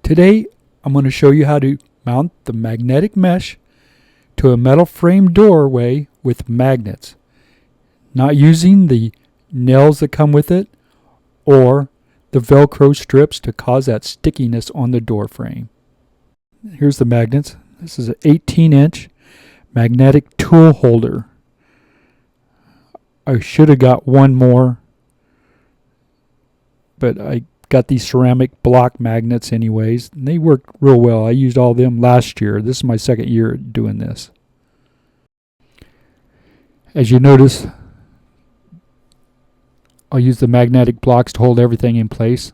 Today I'm going to show you how to mount the magnetic mesh to a metal frame doorway with magnets, not using the nails that come with it or the VECRO strips to cause that stickiness on the door frame. Here's the magnets. This is an 18-inch magnetic tool holder. I should have got one more, but I got these ceramic block magnets anyways, and they work real well. I used all of them last year. This is my second year doing this. As you notice, I'll use the magnetic blocks to hold everything in place.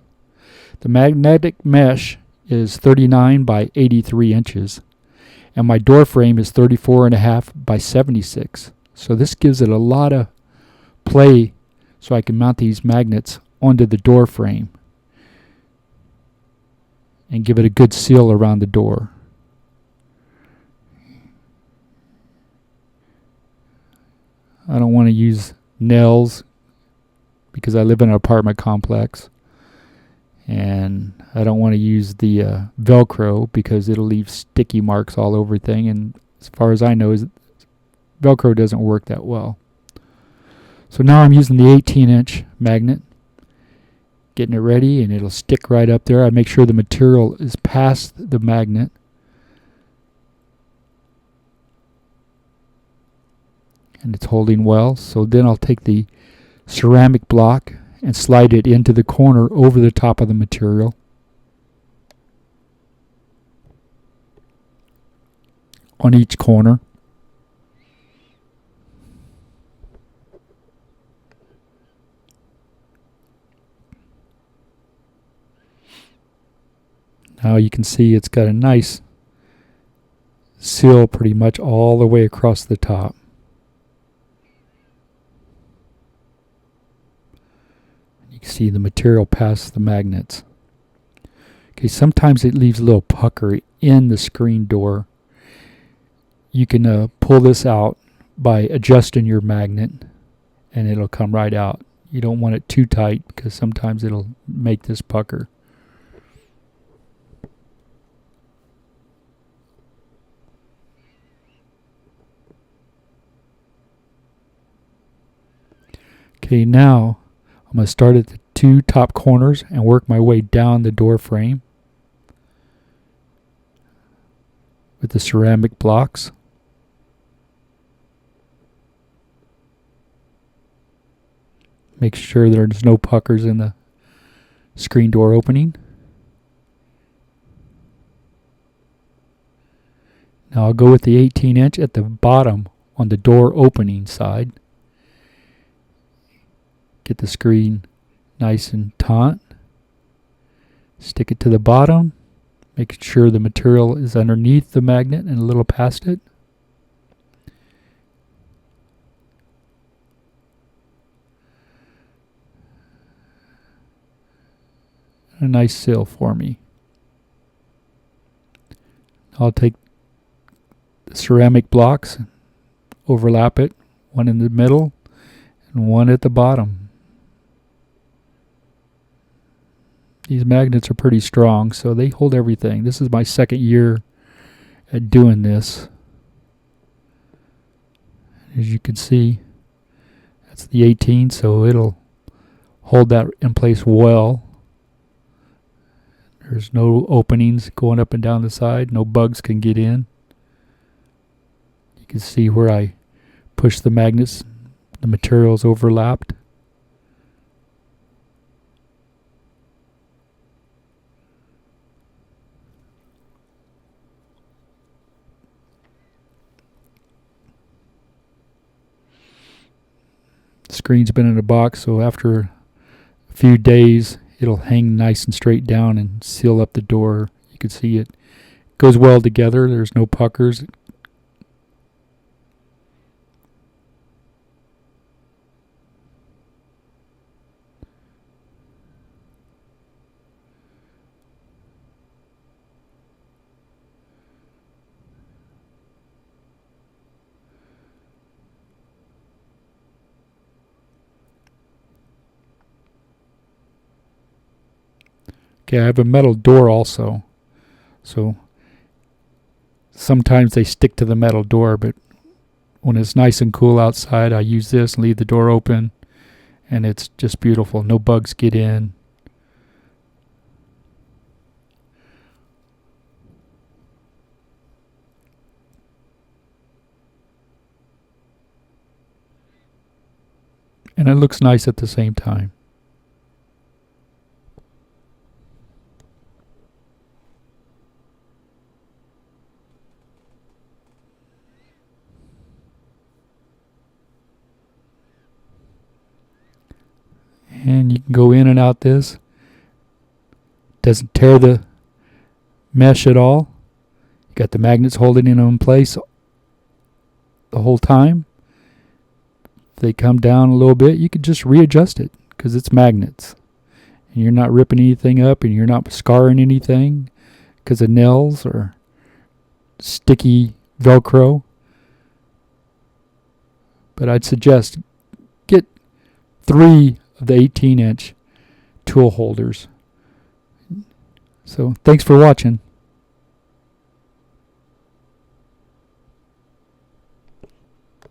The magnetic mesh is 39 by 83 inches, and my door frame is 34.5 by 76. So this gives it a lot of play so I can mount these magnets onto the door frame and give it a good seal around the door. I don't want to use nails because I live in an apartment complex, and I don't want to use the VECRO because it'll leave sticky marks all over everything, and as far as I know, VECRO doesn't work that well. So now I'm using the 18-inch magnet, getting it ready, and it'll stick right up there. I make sure the material is past the magnet. And it's holding well. So then I'll take the ceramic block and slide it into the corner over the top of the material. On each corner. Now you can see it's got a nice seal pretty much all the way across the top. You can see the material past the magnets. Okay, sometimes it leaves a little pucker in the screen door. You can pull this out by adjusting your magnet, and it'll come right out. You don't want it too tight because sometimes it'll make this pucker. Okay, now I'm going to start at the two top corners and work my way down the door frame with the ceramic blocks. Make sure there's no puckers in the screen door opening. Now I'll go with the 18-inch at the bottom on the door opening side. Get the screen nice and taut. Stick it to the bottom. Make sure the material is underneath the magnet and a little past it. A nice seal for me. I'll take the ceramic blocks, overlap it, one in the middle and one at the bottom. These magnets are pretty strong, so they hold everything. This is my second year at doing this. As you can see, that's the 18, so it'll hold that in place well. There's no openings going up and down the side. No bugs can get in. You can see where I push the magnets. The material's overlapped. The screen's been in a box, so after a few days it'll hang nice and straight down and seal up the door. You can see it goes well together. There's no puckers. Okay, I have a metal door also. So sometimes they stick to the metal door, but when it's nice and cool outside, I use this and leave the door open, and it's just beautiful. No bugs get in. And it looks nice at the same time. And you can go in and out this. Doesn't tear the mesh at all. You got the magnets holding it in place the whole time. If they come down a little bit, you can just readjust it because it's magnets. And you're not ripping anything up, and you're not scarring anything because of nails or sticky Velcro. But I'd suggest get 3 of the 18-inch tool holders. So thanks for watching.